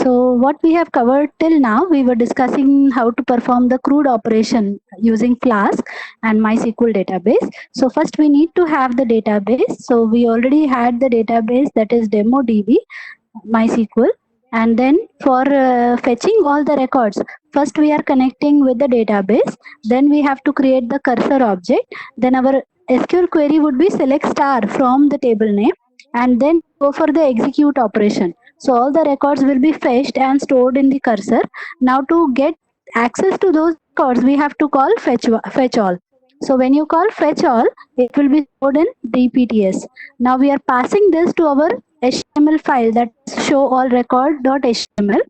So what we have covered till now, we were discussing how to perform the CRUD operation using Flask and MySQL database. So first we need to have the database. So we already had the database, that is DemoDB, MySQL. And then for fetching all the records, first we are connecting with the database. Then we have to create the cursor object. Then our SQL query would be select star from the table name, and then go for the execute operation. So all the records will be fetched and stored in the cursor. Now to get access to those records, we have to call fetch all. So when you call fetch all, it will be stored in dpts. Now we are passing this to our HTML file, that is show all record.html,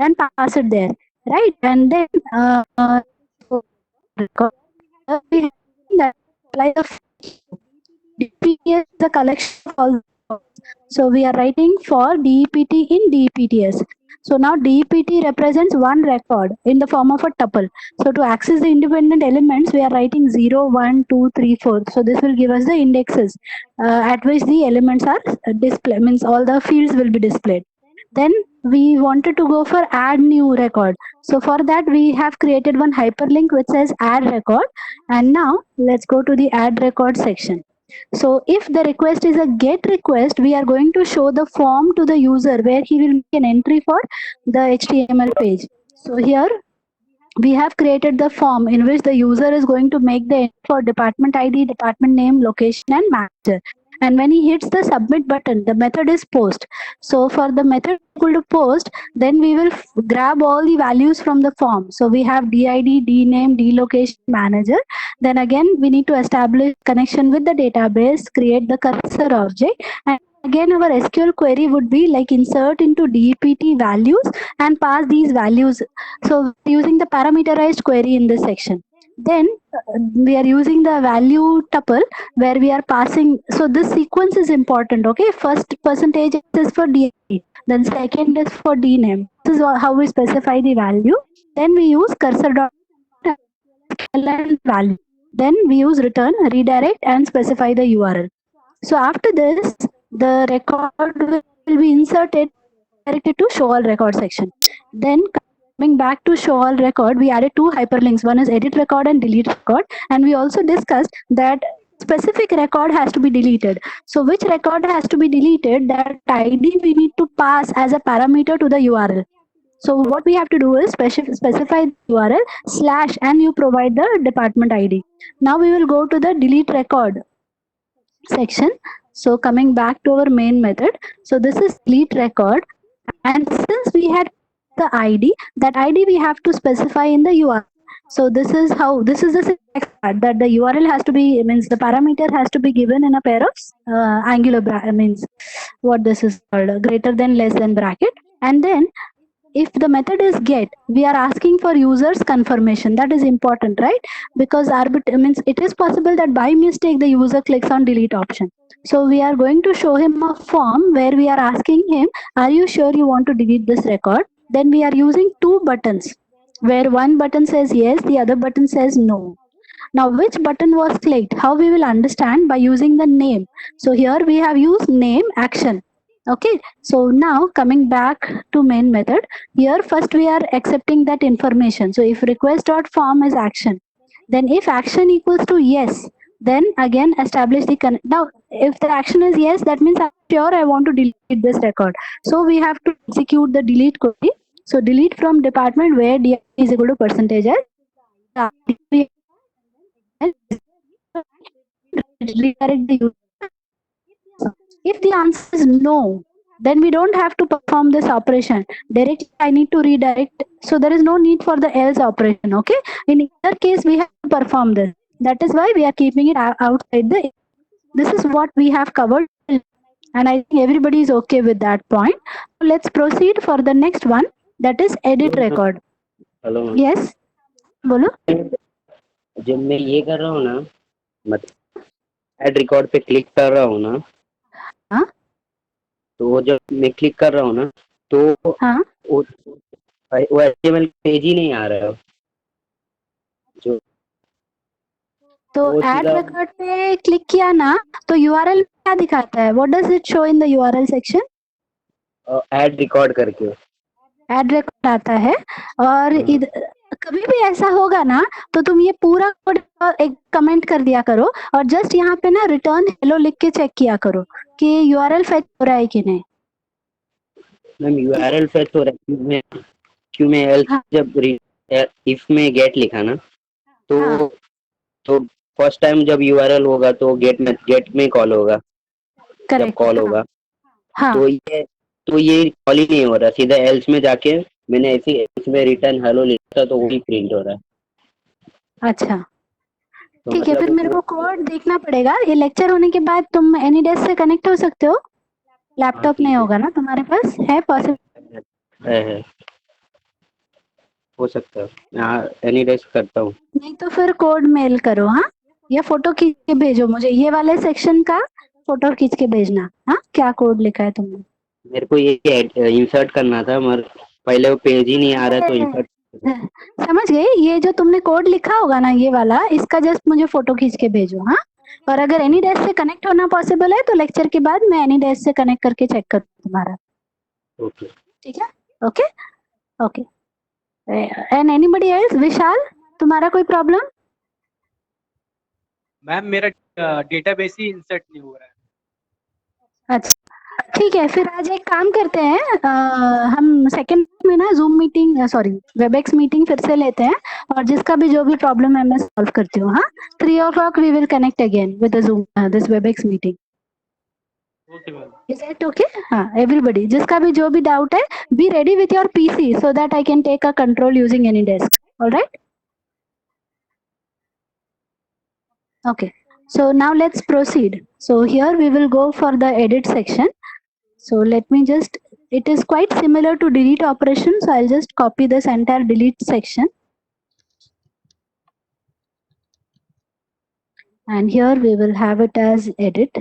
and pass it there, right? And then record, we have that apply the DPTS is a collection of all the records. So we are writing for DPT in DPTS. So now DPT represents one record in the form of a tuple. So to access the independent elements, we are writing 0, 1, 2, 3, 4. So this will give us the indexes at which the elements are displayed, means all the fields will be displayed. Then we wanted to go for add new record. So for that we have created one hyperlink which says add record. And now let's go to the add record section. So if the request is a get request, we are going to show the form to the user where he will make an entry for the HTML page. So here we have created the form in which the user is going to make the entry for department ID, department name, location, and manager. And when he hits the submit button, the method is post. So for the method equal to post, then we will grab all the values from the form. So we have DID, DName, DLocation, manager. Then again, we need to establish connection with the database, create the cursor object, and again our SQL query would be like insert into DPT values and pass these values. So using the parameterized query in this section. Then we are using the value tuple where we are passing. So this sequence is important. Okay, first percentage is for DID, then second is for DName. This is how we specify the value. Then we use cursor dot and value. Then we use return, redirect, and specify the URL. So after this, the record will be inserted, directed to show all record section. Then coming back to show all record, we added two hyperlinks. One is edit record and delete record. And we also discussed that specific record has to be deleted. So which record has to be deleted, that ID we need to pass as a parameter to the URL. So what we have to do is specify the URL slash and you provide the department ID. Now we will go to the delete record section. So coming back to our main method, so this is delete record, and since we had the ID, that ID we have to specify in the URL. So this is how, this is the syntax part, that the URL has to be, means the parameter has to be given in a pair of angular means what this is called, greater than less than bracket. And then if the method is get, we are asking for users confirmation. That is important, right? Because means it is possible that by mistake the user clicks on delete option. So we are going to show him a form where we are asking him, are you sure you want to delete this record? Then we are using two buttons where one button says yes, the other button says no. Now which button was clicked, how we will understand, by using the name. So here we have used name action. Okay, so now coming back to main method, here first we are accepting that information. So if request.form is action, then if action equals to yes, then again establish the now if the action is yes, that means I'm sure I want to delete this record. So we have to execute the delete query. So delete from department where D is equal to percentage S, redirect the user. If the answer is no, then we don't have to perform this operation. Directly I need to redirect. So there is no need for the else operation. Okay. In either case, we have to perform this. That is why we are keeping it outside the. This is what we have covered. And I think everybody is okay with that point. So let's proceed for the next one. That is edit record. Hello Yes. बोलो. जब मैं ये कर रहा हूँ ना, मतलब add record पे क्लिक कर रहा हूँ ना, हाँ. तो जब मैं क्लिक कर रहा हूँ ना, तो हाँ. वो HTML पेज ही नहीं आ रहा है. जो तो ऐड रिकॉर्ड पे क्लिक किया ना, तो URL क्या दिखाता है? What does it show in the URL section? Add record करके. ऐड रिकॉर्ड आता है और कभी भी ऐसा होगा ना तो तुम ये पूरा कोड एक कमेंट कर दिया करो और जस्ट यहाँ पे ना रिटर्न हेलो लिख के चेक किया करो कि यूआरएल फेच हो रहा है कि नहीं। मैम यूआरएल फेच हो रहा है क्यों में एल्स हाँ जब इफ में गेट लिखा ना तो हाँ तो फर्स्ट टाइम जब यूआरएल होगा तो गेट में कॉल होगा। जब करेक्ट कॉल हाँ होगा हाँ तो ये कॉल ही नहीं हो रहा, सीधा एल्स में जाके मैंने ऐसे इसमें रिटर्न हेलो लिखा तो वही प्रिंट हो रहा है। अच्छा तो ठीक है, मतलब फिर मेरे वो को कोड देखना पड़ेगा। ये लेक्चर होने के बाद तुम एनी डेस्क से कनेक्ट हो सकते हो? हाँ लैपटॉप नहीं ठीक होगा ना तुम्हारे पास? है पॉसिबल? है हो सकता है। हाँ एनी डेस्क करता हूँ। नहीं तो फिर कोड मेल करो हाँ, या फोटो खींच के भेजो मुझे, ये वाले सेक्शन का फोटो खींच के भेजना हाँ, क्या कोड लिखा है तुमने। मेरे को ये इंसर्ट करना था मगर पहले वो पेज ही नहीं आ रहा तो इंसर्ट। समझ गई, ये जो तुमने कोड लिखा होगा ना ये वाला, इसका जस्ट मुझे फोटो खींच के भेजो हाँ। और अगर एनी डेस्क से कनेक्ट होना पॉसिबल है तो लेक्चर के बाद मैं एनी डेस्क से कनेक्ट करके चेक करूँ तुम्हारा। ओके। ठीक है okay okay. And anybody else? Vishal तुम्हारा कोई प्रॉब्लम? मैम मेरा डेटाबेस ही इंसर्ट नहीं हो रहा है। अच्छा ठीक है, फिर आज एक काम करते हैं, हम सेकंड में ना zoom meeting sorry Webex meeting फिर से लेते हैं और जिसका भी जो भी प्रॉब्लम है मैं सॉल्व करती हूँ हाँ। 3 o'clock we will connect again with the Zoom this Webex meeting. Okay ma'am. Is it okay? हाँ एवरीबडी, जिसका भी जो भी डाउट है be ready with your PC so that I can take a control using AnyDesk. Alright okay, so now let's proceed. So here we will go for the edit section. So let me just, it is quite similar to delete operation, so I'll just copy this entire delete section and here we will have it as edit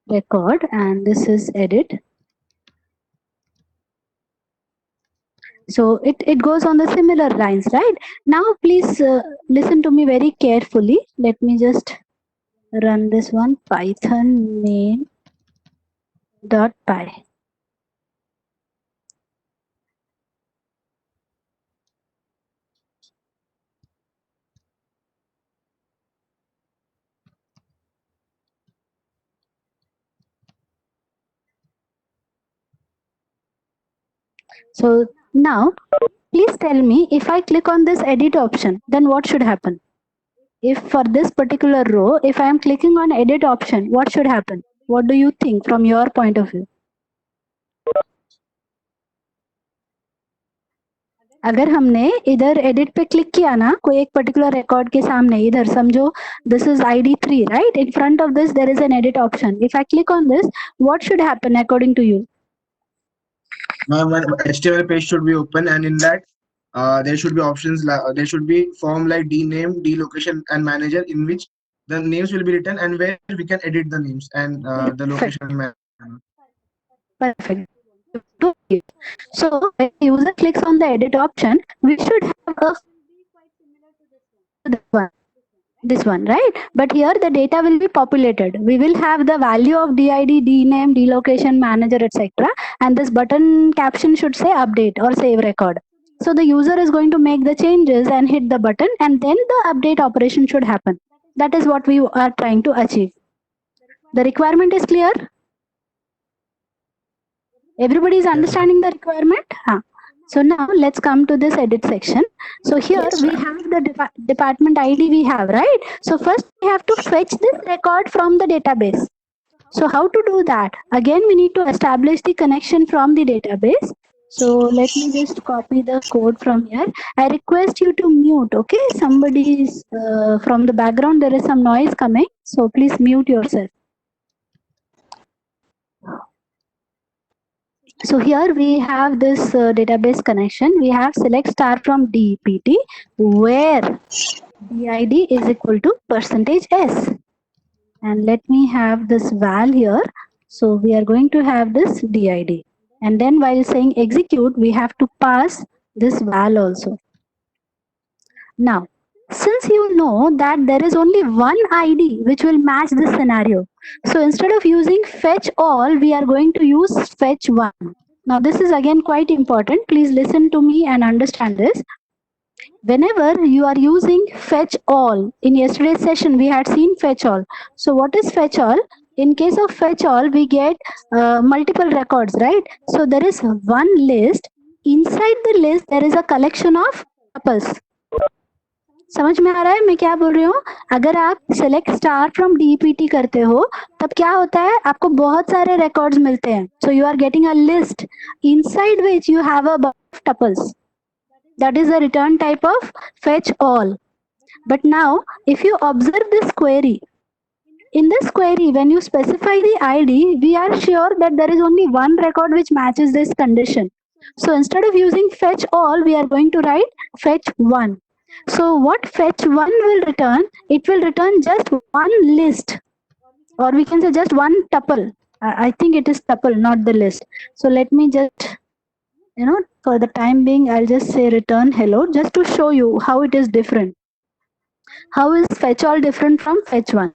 record and this is edit. So it goes on the similar lines, right? Now please listen to me very carefully. Let me just run this one, python main dot py. So now please tell me, if I click on this edit option, then what should happen? If for this particular row, if I am clicking on edit option, what should happen? What do you think from your point of view? अगर हमने इधर edit पे click किया ना कोई एक particular record के सामने, इधर समझो this is ID3 right, in front of this there is an edit option. If I click on this, what should happen according to you? One HTML page should be open, and in that there should be options. There should be form like dname, dlocation, and manager, in which the names will be written and where we can edit the names and the location. Perfect. So when the user clicks on the edit option, we should have a this one right, but here the data will be populated. We will have the value of did, dname, dlocation, manager, etc., and this button caption should say update or save record. So the user is going to make the changes and hit the button and then the update operation should happen. That is what we are trying to achieve. The requirement is clear? Everybody is understanding the requirement? So now let's come to this edit section. So here we have the department ID we have, right? So first we have to fetch this record from the database. So how to do that? Again, we need to establish the connection from the database. So let me just copy the code from here. I request you to mute, okay? Somebody is from the background, there is some noise coming. So please mute yourself. So here we have this database connection. We have select star from DPT where DID is equal to %s. And let me have this val here. So we are going to have this DID. And then while saying execute, we have to pass this val also. Now, since you know that there is only one ID which will match this scenario, so instead of using fetch all, we are going to use fetch one. Now this is again quite important. Please listen to me and understand this. Whenever you are using fetch all, in yesterday's session we had seen fetch all. So what is fetch all? In case of fetch all, we get multiple records, right? So there is one list. Inside the list there is a collection of tuples. समझ में आ रहा है मैं क्या बोल रही हूँ? अगर आप select star from DPT करते हो तब क्या होता है, आपको बहुत सारे records मिलते हैं. So you are getting a list inside which you have a bunch of tuples. That is the return type of fetch all. But now if you observe this query, in this query when you specify the ID, we are sure that there is only one record which matches this condition. So instead of using fetch all, we are going to write fetch one. So what fetch one will return? It will return just one list, or we can say just one tuple. I think it is tuple, not the list. So let me just, for the time being, I'll just say return hello, just to show you how it is different. How is fetch all different from fetch one?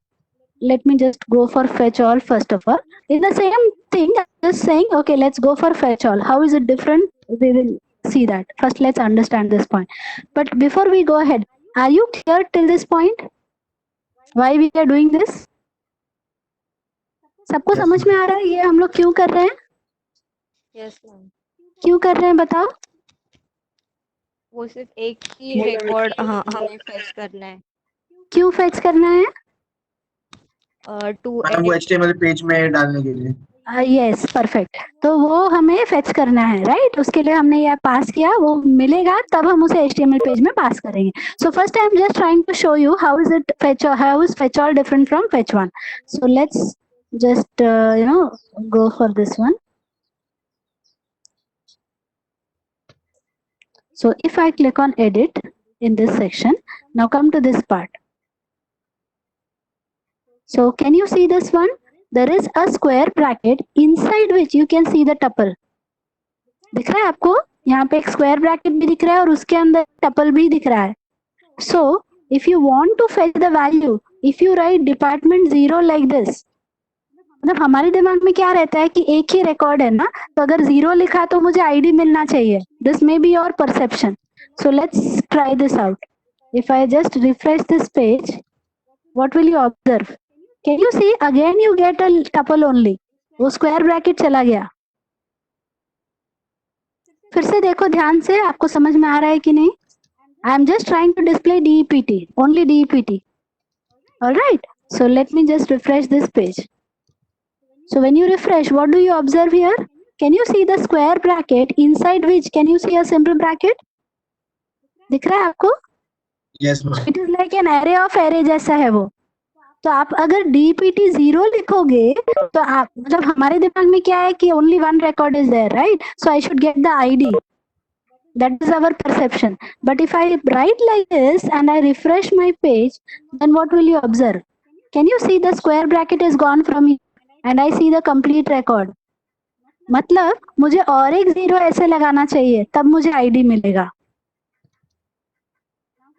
Let me just go for fetch all first of all. In the same thing, I'm just saying, okay, let's go for fetch all. How is it different? We will see that. First, let's understand this point. But before we go ahead, are you clear till this point? Why we are doing this? सबको Yes, समझ में आ रहा है ये हम लोग क्यों कर रहे हैं? यस मैम, क्यों कर रहे हैं बताओ? वो सिर्फ एक ही रिकॉर्ड हमें फेच करना है क्यों फेच करना है? टू मैम वो HTML पेज में डालने के लिए. Yes perfect. तो वो हमें फेच करना है, राइट? उसके लिए हमने यह पास किया, वो मिलेगा तब हम उसे HTML पेज में पास करेंगे. So first I am just trying to show you how is it fetch, how is fetch all different from fetch one. So let's just go for this one. So if I click on edit in this section, now come to this part. So can you see this one? There is a square bracket inside which you can see the tuple. दिख रहा है आपको? यहाँ पे एक square bracket भी दिख रहा है और उसके अंदर tuple भी दिख रहा है. So if you want to fetch the value, if you write department 0 like this, मतलब हमारे दिमाग में क्या रहता है कि एक ही रिकॉर्ड है ना, तो अगर 0 लिखा तो मुझे आईडी मिलना चाहिए. This may be your perception. So let's try this out. If I just refresh this page, what will you observe? Can you see again you get a tuple only. वो square bracket चला गया. फिर से देखो ध्यान से, आपको समझ में आ रहा है कि नहीं? I am just trying to display DEPT, only DEPT. Alright, so let me just refresh this page. So when you refresh, what do you observe here? Can you see the square bracket inside which can you see a simple bracket? दिख रहा है आपको? Yes ma'am. It is like an array of array जैसा है वो. तो आप अगर DPT 0 लिखोगे तो आप मतलब हमारे दिमाग में क्या है कि only one record is there, right? So I should get the ID. That is our perception. But if I write like this and I refresh my page, then what will you observe? Can you see the square bracket is gone from here and I see the complete record? मतलब मुझे और एक 0 ऐसे लगाना चाहिए तब मुझे ID मिलेगा.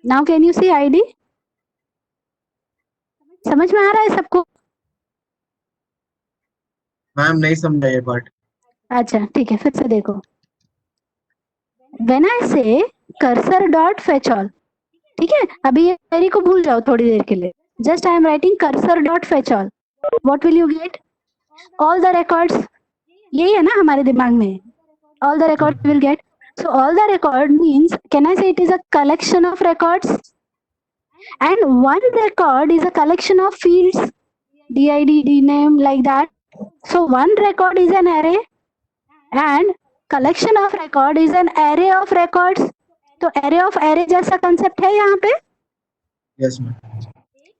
Now can you see ID? समझ में आ रहा है सबको? मैम नहीं समझा ये पार्ट. अच्छा ठीक है, फिर से देखो. When I say cursor dot fetch all, ठीक है, अभी ये क्वेरी को भूल जाओ थोड़ी देर के लिए. Just I am writing cursor dot fetch all. What will you get? All the records. यही है ना हमारे दिमाग में. All the records will get. So all the record means, can I say it is a collection of records? And one record is a collection of fields, DID, DNAME, like that. So one record is an array and collection of record is an array of records. तो array of array जैसा concept है यहाँ पे. Yes ma'am.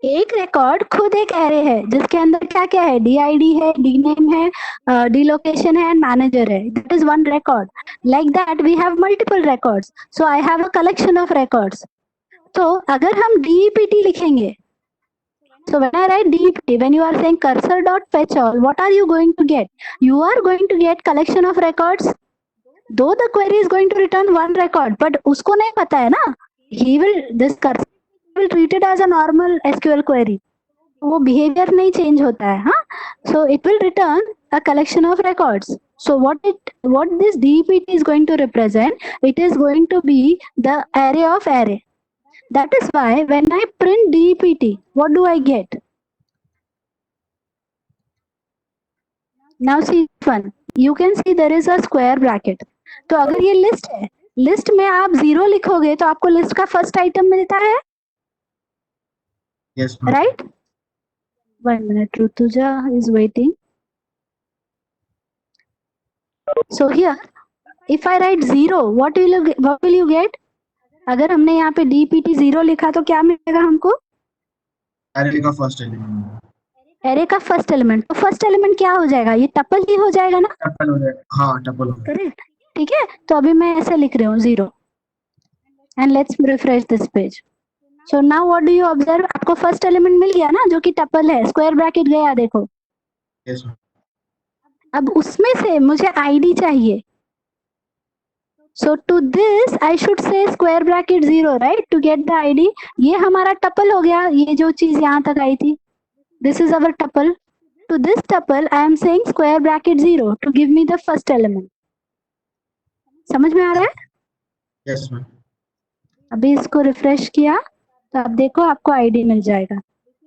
एक record खुद एक array है जिसके अंदर क्या क्या है? DID है, DNAME है, डीलोकेशन है एंड मैनेजर है. That is one record. Like that we have multiple records. So I have a collection of records. तो अगर हम DEPT लिखेंगे, so when I write DEPT, when you are saying cursor dot fetch all, what are you going to get? You are going to get collection of records. Though the query is going to return one record, but उसको नहीं पता है ना, this cursor will treat it as a normal SQL query. वो behavior नहीं change होता है, हाँ? So it will return a collection of records. So what this DPT is going to represent, it is going to be the array of array. That is why when I print DPT, what do I get? Now see one, you can see there is a square bracket. तो अगर ये list है, list में आप 0 लिखोगे तो आपको list का फर्स्ट आइटम मिलता है, Yes, ma'am. right? 1 minute, Rutuja is waiting. So here, if I write 0, what will you get? अगर हमने यहाँ पे DPT 0 लिखा तो क्या मिलेगा हमको? Array का first element. एरे का फर्स्ट एलिमेंट, तो फर्स्ट एलिमेंट क्या हो जाएगा? ये टपल ही हो जाएगा ना, Tuple हो जाएगा. हाँ, tuple हो जाएगा. करेक्ट. ठीक है, तो अभी मैं ऐसे लिख रही हूँ 0 and let's refresh this page. So now what do you observe, आपको फर्स्ट एलिमेंट मिल गया ना जो कि टपल है, स्क्वायर ब्रैकेट गया देखो. Yes, ma'am. अब उसमें से मुझे आईडी चाहिए. So to this I should say square bracket 0, right, to get the ID. ये हमारा टपल हो गया, ये जो चीज यहाँ तक आई थी, this is our tuple. To this tuple I am saying square bracket 0 to give me the first element. समझ में आ रहा है? Yes, ma'am. अभी इसको रिफ्रेश किया तो आप देखो आपको आईडी मिल जाएगा.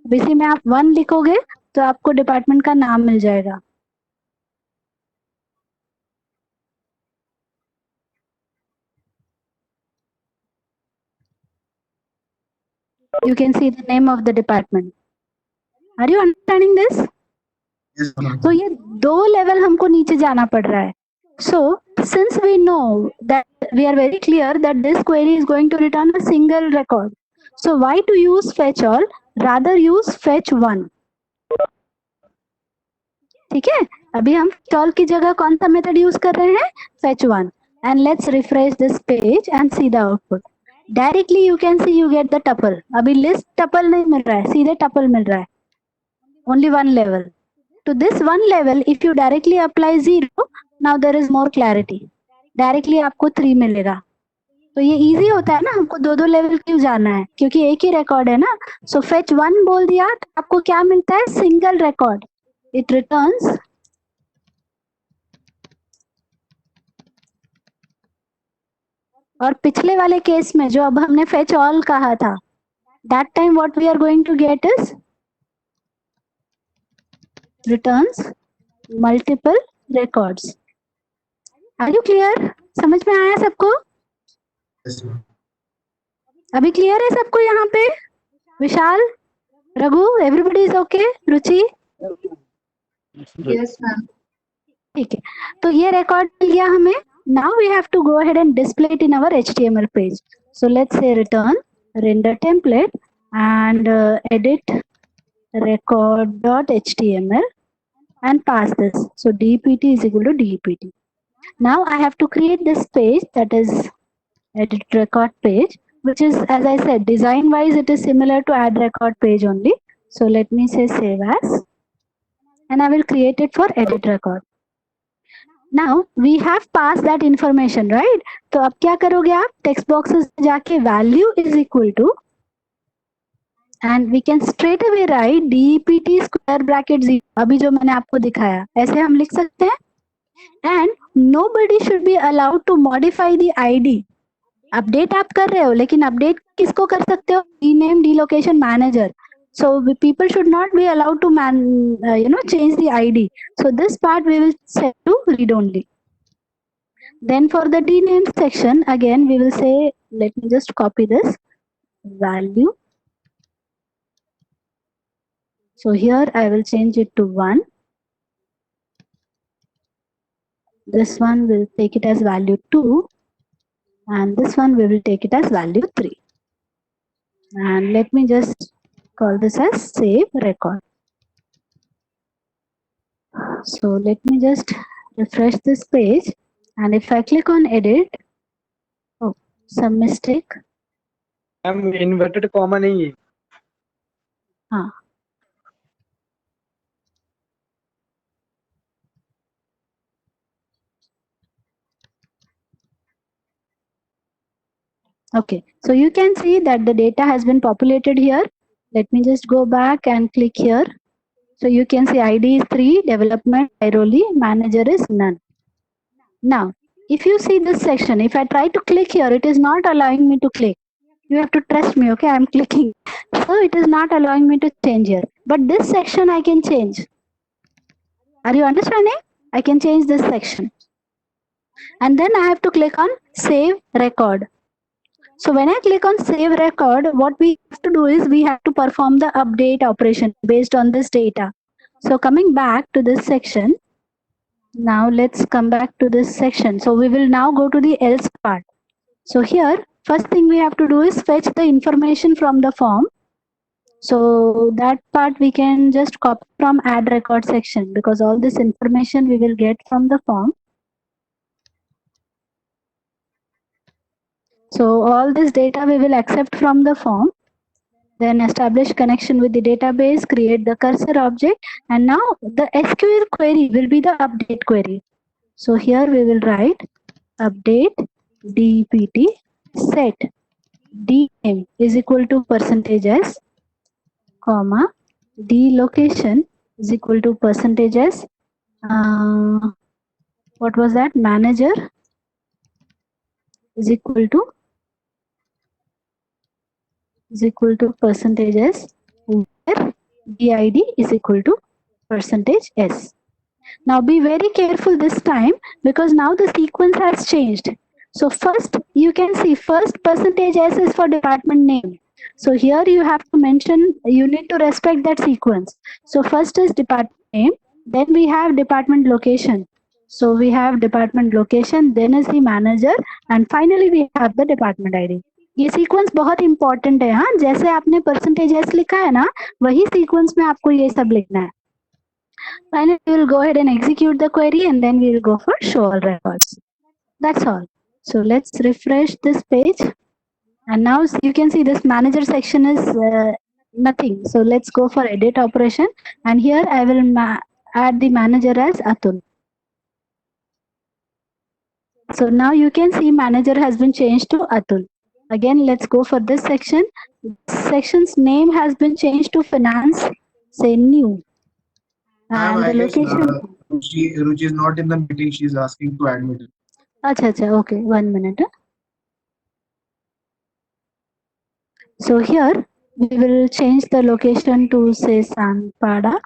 अब इसी में आप 1 लिखोगे तो आपको डिपार्टमेंट का नाम मिल जाएगा. You can see the name of the department. Are you understanding this? Yes, ma'am. तो ये 2 लेवल हमको नीचे जाना पड़ रहा है. So since we know that we are very clear that this query is going to return a single record, so why to use fetch all, rather use fetch one. ठीक है, अभी हम fetch all की जगह कौन सा method use कर रहे हैं? fetch one. And let's refresh this page and see the output. Directly you can see you get the tuple. अभी list tuple नहीं मिल रहा है, सीधे tuple मिल रहा है. Only one level. To this one level, if you directly apply 0, now there is more clarity. Directly आपको 3 मिलेगा. तो ये इजी होता है ना, हमको 2 लेवल क्यों जाना है, क्योंकि एक ही रिकॉर्ड है ना. सो फेच 1 बोल दिया तो आपको क्या मिलता है? Single record. इट रिटर्न्स और पिछले वाले केस में जो अब हमने फेच ऑल कहा था, that time what we are going to get is returns multiple records. Are you clear? समझ में आया सबको? Yes, ma'am. अभी क्लियर है सबको यहाँ पे? Vishal, Raghu, everybody is okay? Ruchi? Yes, ma'am. ठीक है, तो ये रिकॉर्ड मिल गया हमें. Now we have to go ahead and display it in our HTML page. So let's say return render template and edit record.html and pass this. So dpt is equal to dpt. Now I have to create this page, that is edit record page, which is, as I said, design wise it is similar to add record page only. So let me say save as and I will create it for edit record. Now we have passed that information, right? तो अब क्या करोगे आप? Text boxes जाके value is equal to and we can straight away write DPT square bracket 0. अभी जो मैंने आपको दिखाया ऐसे हम लिख सकते हैं. And nobody should be allowed to modify the ID. Update आप कर रहे हो लेकिन अपडेट किसको कर सकते हो? Dname deallocation manager. So people should not be allowed to change the ID. So this part we will set to read only. Then for the dname section again we will say, let me just copy this value. So here I will change it to 1. This one will take it as value 2 and this one we will take it as value 3. And let me just call this as save record. So let me just refresh this page and if I click on edit, oh, some mistake. Ma'am inverted comma नहीं है. हाँ, okay, so you can see that the data has been populated here. Let me just go back and click here. So you can see ID is 3, development, Airoli, manager is none. Now, if you see this section, if I try to click here, it is not allowing me to click. You have to trust me, okay? I'm clicking. So it is not allowing me to change here. But this section I can change. Are you understanding? I can change this section. And then I have to click on save record. So when I click on save record, what we have to do is we have to perform the update operation based on this data. So coming back to this section, now let's come back to this section. So we will now go to the else part. So here, first thing we have to do is fetch the information from the form. So that part we can just copy from add record section, because all this information we will get from the form. So all this data we will accept from the form, then establish connection with the database, create the cursor object, and now the SQL query will be the update query. So here we will write update dpt set d name is equal to percentage s, comma, d location is equal to percentage s, what was that, manager is equal to percentage s, where did is equal to percentage s. Now be very careful this time, because now the sequence has changed. So first you can see first percentage s is for department name. So here you have to mention, you need to respect that sequence. So first is department name, then we have department location. So we have department location, then is the manager, and finally we have the department ID. ये sequence बहुत important है, हाँ, जैसे आपने percentage S लिखा है ना, वही सीक्वेंस में आपको ये सब लिखना है. Finally, we will go ahead and execute the query, and then we will go for show all records. That's all. So let's refresh this page. And now you can see this manager section is nothing. So let's go for edit operation. And here I will add the manager as Atul. So now you can see manager has been changed to Atul. Again, let's go for this section. Section's name has been changed to finance, say new. And the location. Ruchi is not in the meeting. She is asking to admit it. Acha, okay, 1 minute. So here we will change the location to say Sanpada,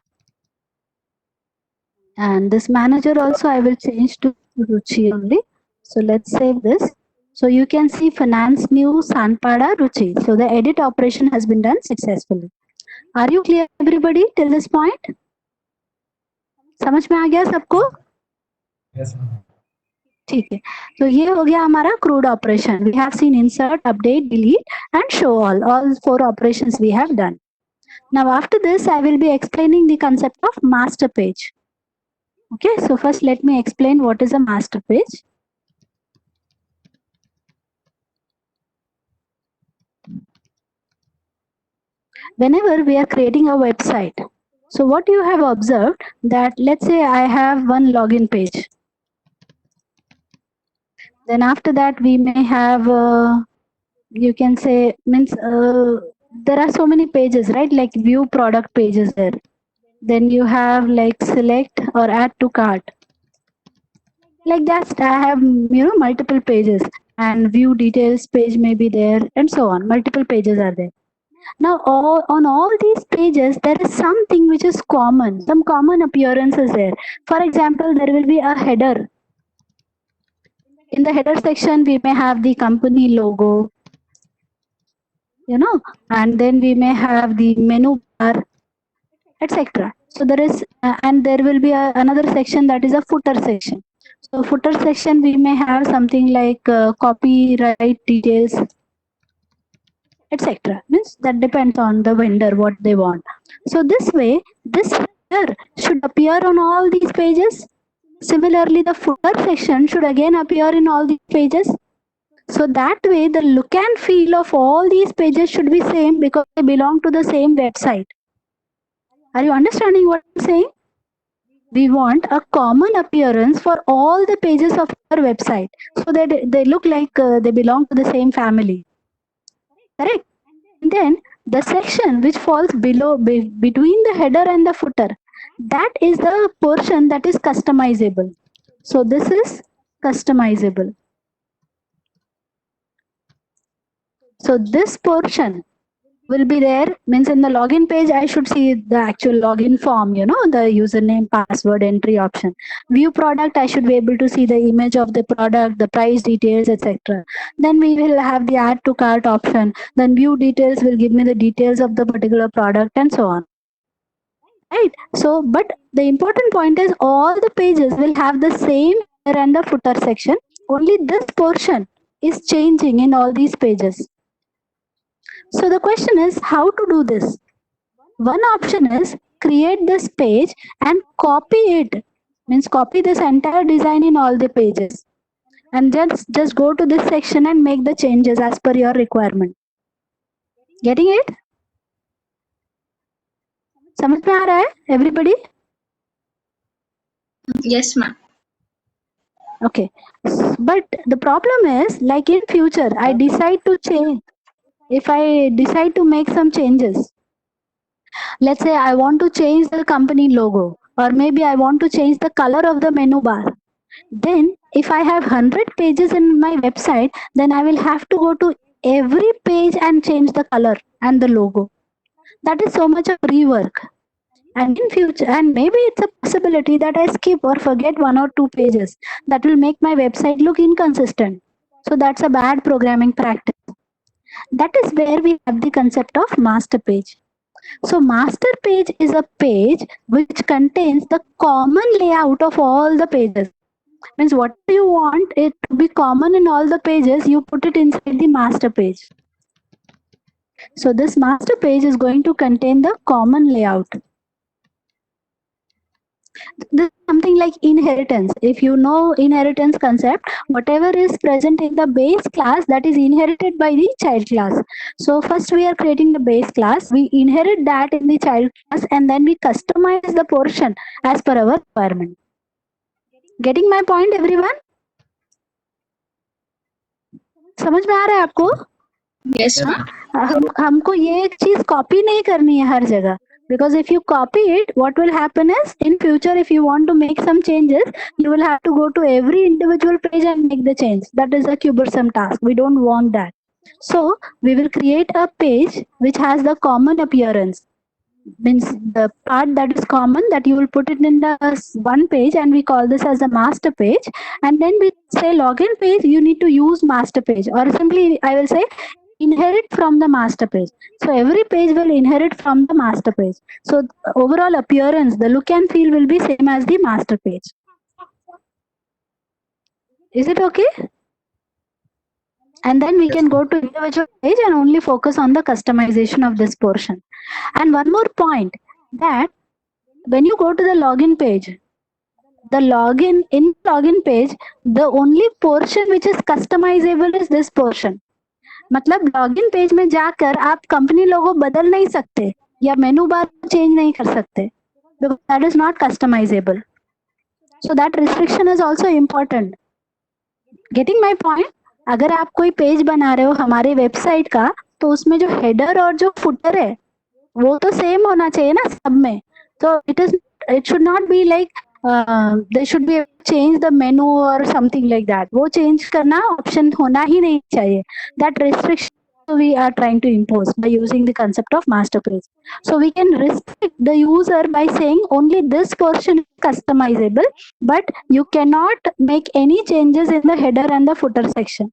and this manager also I will change to Ruchi only. So let's save this. So you can see finance new Sanpada Ruchi. So the edit operation has been done successfully. Are you clear everybody till this point? समझ में आ गया सबको? Yes, ma'am. ठीक है, तो ये हो गया हमारा crude operation. We have seen insert, update, delete and show all 4 operations we have done. Now after this I will be explaining the concept of master page. Okay, so first let me explain what is a master page. Whenever we are creating a website, so what you have observed that, let's say I have one login page. Then after that we may have, you can say, there are so many pages, right? Like view product pages there. Then you have like select or add to cart. Like that, I have, multiple pages, and view details page may be there, and so on. Multiple pages are there. Now on all these pages there is something which is common, some common appearances there. For example, there will be a header. In the header section we may have the company logo, and then we may have the menu bar, etc. So there is and there will be another section that is a footer section. So footer section we may have something like copyright details, etc. Means that depends on the vendor what they want. So this way this header should appear on all these pages. Similarly, the footer section should again appear in all these pages. So that way the look and feel of all these pages should be same, because they belong to the same website. Are you understanding what I'm saying? We want a common appearance for all the pages of our website, so that they look like they belong to the same family. Correct? And then the section which falls below, between the header and the footer, that is the portion that is customizable. So this is customizable. So this portion will be there, means in the login page I should see the actual login form, you know, the username, password entry option. View product, I should be able to see the image of the product, the price details, etc. Then we will have the add to cart option. Then view details will give me the details of the particular product and so on. Right? So, but the important point is all the pages will have the same header and the footer section. Only this portion is changing in all these pages. So the question is how to do this. One option is create this page and copy it. Means copy this entire design in all the pages. And just go to this section and make the changes as per your requirement. Getting it? समझ में आ रहा है everybody? Yes, ma'am. Okay. But the problem is, like in future, I decide to change. If I decide to make some changes, let's say I want to change the company logo, or maybe I want to change the color of the menu bar. Then if I have 100 pages in my website, then I will have to go to every page and change the color and the logo. That is so much of rework. And in future, and maybe it's a possibility that I skip or forget 1 or 2 pages. That will make my website look inconsistent. So that's a bad programming practice. That is where we have the concept of master page. So master page is a page which contains the common layout of all the pages. Means what you want it to be common in all the pages, you put it inside the master page. So this master page is going to contain the common layout. This is something like inheritance. If you know inheritance concept, whatever is present in the base class, that is inherited by the child class. So first we are creating the base class, we inherit that in the child class, and then we customize the portion as per our requirement. Getting my point, everyone? समझ में आ रहा है आपको? Yes, ma'am. हमको ये एक चीज copy नहीं करनी है हर जगह. Because if you copy it, what will happen is in future, if you want to make some changes, you will have to go to every individual page and make the change. That is a cumbersome task. We don't want that. So we will create a page which has the common appearance. Means the part that is common, that you will put it in the one page, and we call this as a master page. And then we say login page, you need to use master page, or simply I will say inherit from the master page. So every page will inherit from the master page. So overall appearance, the look and feel will be same as the master page. Is it okay? And then we can go to individual page and only focus on the customization of this portion. And one more point, that when you go to the login page, the login page, the only portion which is customizable is this portion. मतलब login page में जाकर आप company लोगो बदल नहीं सकते या मेनू बार change नहीं कर सकते, that is not customizable. So that restriction is also important. Getting my point? अगर आप कोई पेज बना रहे हो हमारे वेबसाइट का, तो उसमें जो हेडर और जो फुटर है वो तो सेम होना चाहिए ना सब में. तो it should not be like they should be change the menu or something like that. वो change करना option होना ही नहीं चाहिए. That restriction we are trying to impose by using the concept of master page. So we can restrict the user by saying only this portion is customizable, but you cannot make any changes in the header and the footer section.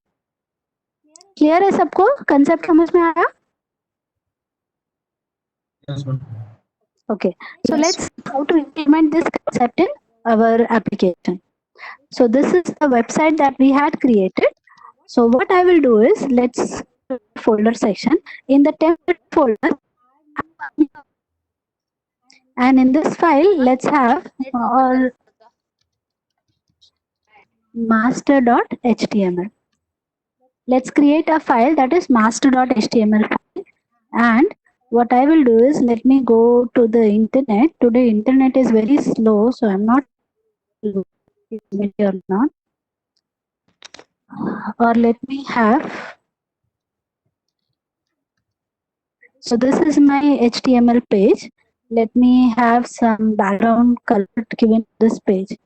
Clear है सबको? Concept समझ में आया? Yes, ma'am. Okay, so Yes. let's see how to implement this concept in our application. So this is the website that we had created. So what I will do is, let's folder section. In the template folder, and in this file, let's have all master.html. Let's create a file that is master.html file. And what I will do is, let me go to the internet. Today internet is very slow, so I'm not or not. Or let me have, so this is my HTML page. Let me have some background color given to this page.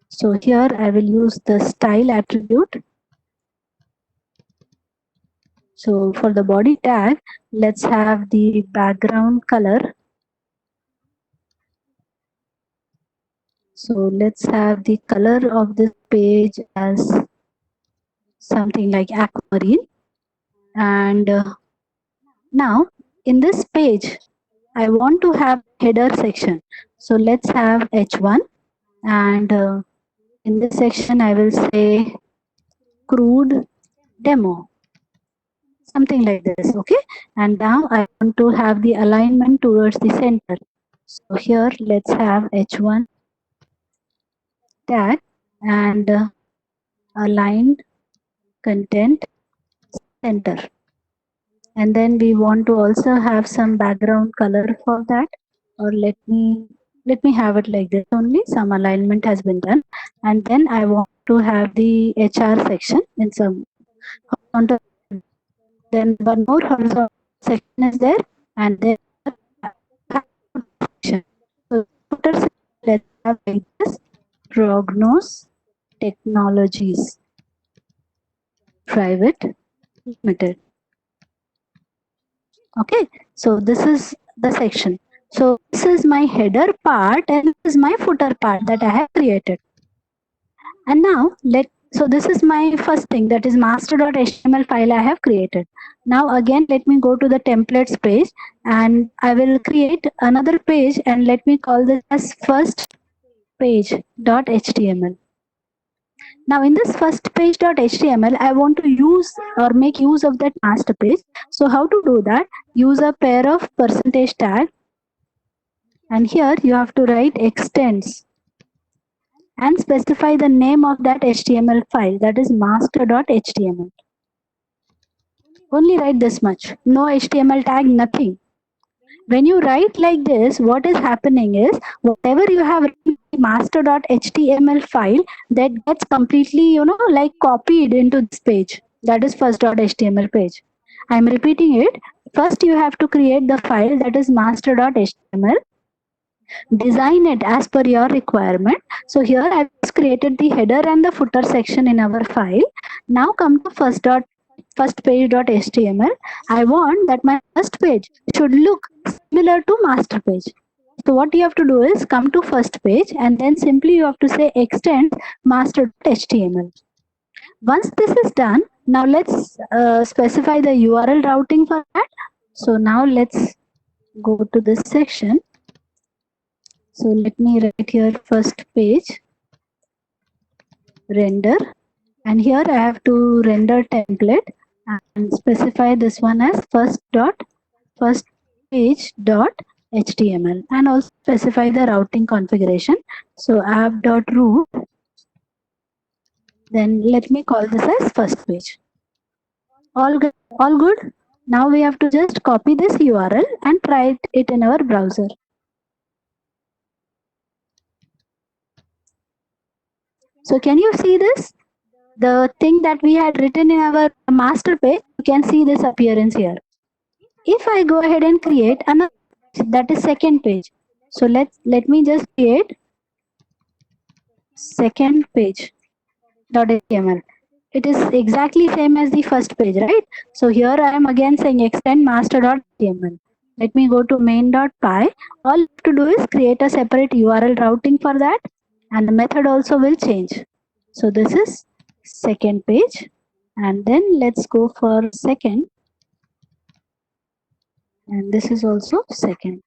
So here I will use the style attribute. So for the body tag, let's have the background color. So let's have the color of this page as something like aquamarine. And now in this page, I want to have header section. So let's have H1, and in this section I will say crude demo, something like this. Okay, and now I want to have the alignment towards the center. So here let's have H1 tag and aligned content center, and then we want to also have some background color for that, or let me have it like this only. Some alignment has been done, and then I want to have the HR section in some horizontal. Then one more horizontal section is there, and then section. So footer section, let's have like this: Prognos Technologies Private Limited. Okay, so this is the section. So this is my header part and this is my footer part that I have created. And now so this is my first thing, that is master.html file I have created. Now again let me go to the templates page and I will create another page and let me call this as first page.html. Now in this first page.html, I want to use or make use of that master page. So how to do that? Use a pair of percentage tag, and here you have to write extends and specify the name of that HTML file, that is master.html. Only write this much, no HTML tag, nothing. When you write like this, what is happening is whatever you have written in master.html file, that gets completely, like copied into this page. That is first.html page. I'm repeating it. First, you have to create the file, that is master.html. Design it as per your requirement. So here I have created the header and the footer section in our file. Now come to first page.html. I want that my first page should look similar to master page. So what you have to do is come to first page and then simply you have to say extend master.html. Once this is done, now let's specify the URL routing for that. So now let's go to this section. So let me write here first page render, and here I have to render template and specify this one as first page.html, and also specify the routing configuration. So app.root, then let me call this as first page. All good, all good. Now we have to just copy this URL and try it in our browser. So can you see this? The thing that we had written in our master page, you can see this appearance here. If I go ahead and create another, that is second page. So let me just create second page.html. It is exactly same as the first page, right? So here I am again saying extend master.html. Let me go to main.py. All you have to do is create a separate URL routing for that, and the method also will change. So this is second page, and then let's go for second, and this is also second.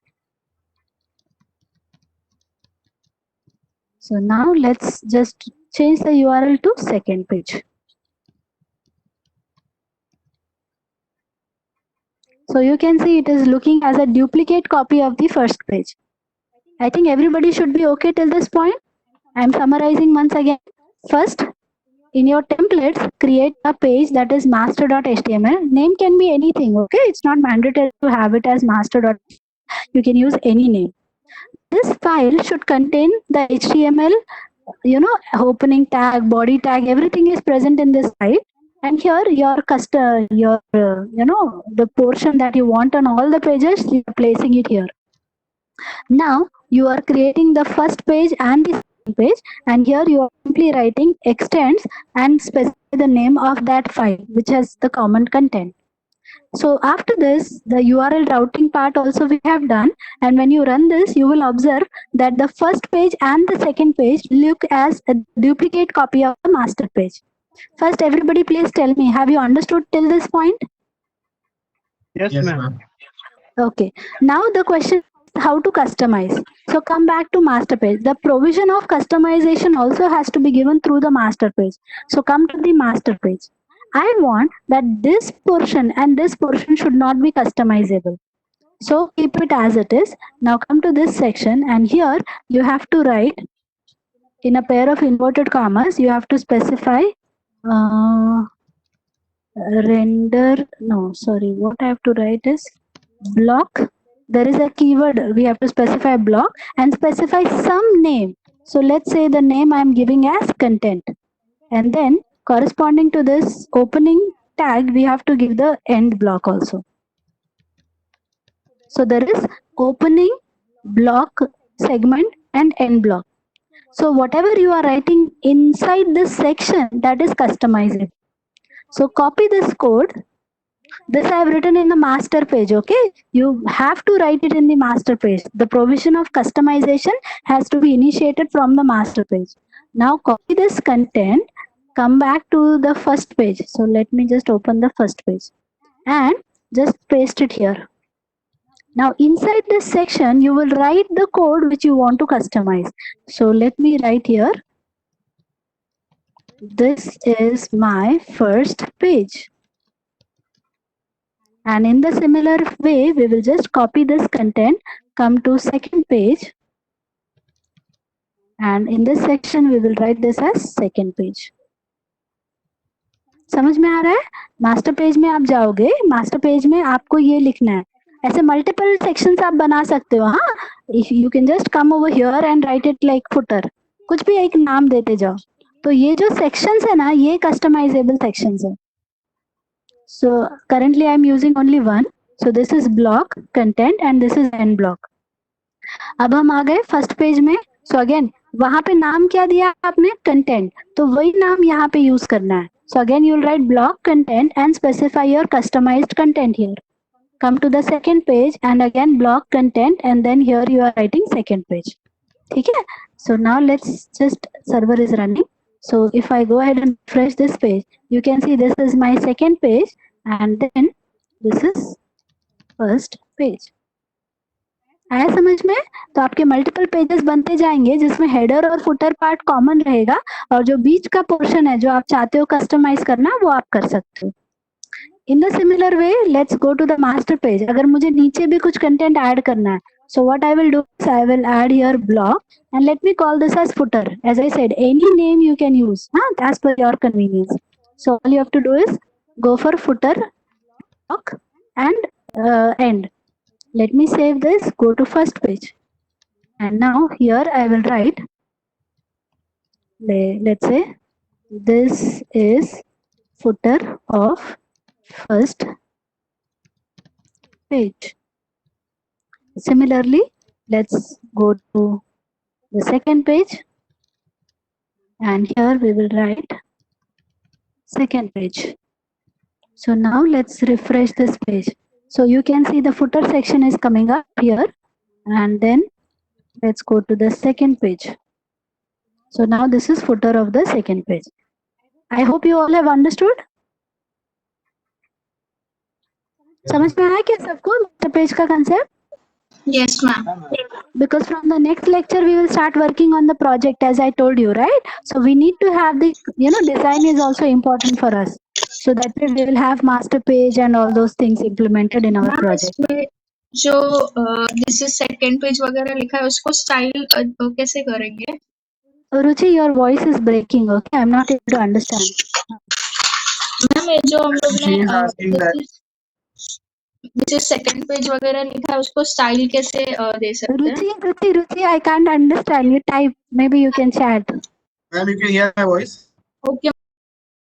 So now let's just change the URL to second page. So you can see it is looking as a duplicate copy of the first page. I think everybody should be okay till this point. I am summarizing once again. First, in your templates, create a page that is master.html. Name can be anything, okay? It's not mandatory to have it as master. You can use any name. This file should contain the HTML, opening tag, body tag, everything is present in this file. And here your the portion that you want on all the pages, you are placing it here. Now you are creating the first page and the second page, and here you are simply writing extends and specify the name of that file which has the common content. So after this, the URL routing part also we have done, and when you run this, you will observe that the first page and the second page look as a duplicate copy of the master page. First, everybody please tell me, have you understood till this point? Yes, Yes, ma'am. ma'am. Okay. Now the question is how to customize. So come back to master page. The provision of customization also has to be given through the master page. So come to the master page. I want that this portion and this portion should not be customizable. So keep it as it is. Now come to this section, and here you have to write in a pair of inverted commas, you have to specify render, no, sorry, what I have to write is block. There is a keyword, we have to specify block and specify some name. So let's say the name I am giving as content, and then corresponding to this opening tag, we have to give the end block also. So there is opening, block, segment, and end block. So whatever you are writing inside this section, that is customizable. So copy this code. This I have written in the master page, okay? You have to write it in the master page. The provision of customization has to be initiated from the master page. Now copy this content, come back to the first page. So let me just open the first page and just paste it here. Now inside this section, you will write the code which you want to customize. So let me write here. This is my first page. And in the similar way, we will just copy this content, come to second page. And in this section, we will write this as second page. समझ में आ रहा है? Master page में आप जाओगे, master page में आपको ये लिखना है. ऐसे मल्टीपल सेक्शंस आप बना सकते हो. हाँ, if you can just come over here and right it like footer. कुछ भी एक नाम देते जाओ. तो ये जो सेक्शंस है ना, ये कस्टमाइजेबल सेक्शंस है. So currently I am using only one. So this is block, content, and this is end block. अब हम आ गए फर्स्ट पेज में. So again वहां पे नाम क्या दिया आपने? Content. तो वही नाम यहाँ पे यूज करना है. So again you will write block content and specify your customized content here. Come to the second page and again block content, and then here you are writing second page. ठीक है? So now let's just, server is running. So if I go ahead and refresh this page, you can see this is my second page and then this is first page. आया समझ में? तो आपके multiple pages बनते जाएंगे जिसमें header और footer part common रहेगा, और जो बीच का पोर्शन है जो आप चाहते हो कस्टमाइज करना, वो आप कर सकते हो. In the similar way let's go to the master page. अगर मुझे नीचे भी कुछ कंटेंट ऐड करना है, so what I will do is I will add here block and let me call this as footer. As I said, any name you can use as per your convenience. So all you have to do is go for footer, block, and end. Let me save this, go to first page, and now here I will write, let's say this is footer of first page. Similarly, let's go to the second page, and here we will write second page. So now let's refresh this page. So you can see the footer section is coming up here, and then let's go to the second page. So now this is footer of the second page. I hope you all have understood. समझ में आया क्या सबको master page का concept? Yes, ma'am. Because from the next lecture we will start working on the project, as I told you, right? So we need to have the, design is also important for us, so that way we will have master page and all those things implemented in our Ma'am, project. इसमें जो this is second page वगैरह लिखा है उसको style कैसे करेंगे? Ruchi, your voice is breaking. Okay, I'm not able to understand. Ma'am ये जो हम लोग She is asking that. ने दिस इज सेकंड पेज वगैरह लिखा है उसको स्टाइल कैसे दे सकते हैं? Ruchi, I can't understand. You type. Maybe you can chat. Ma'am, you can hear my voice. Okay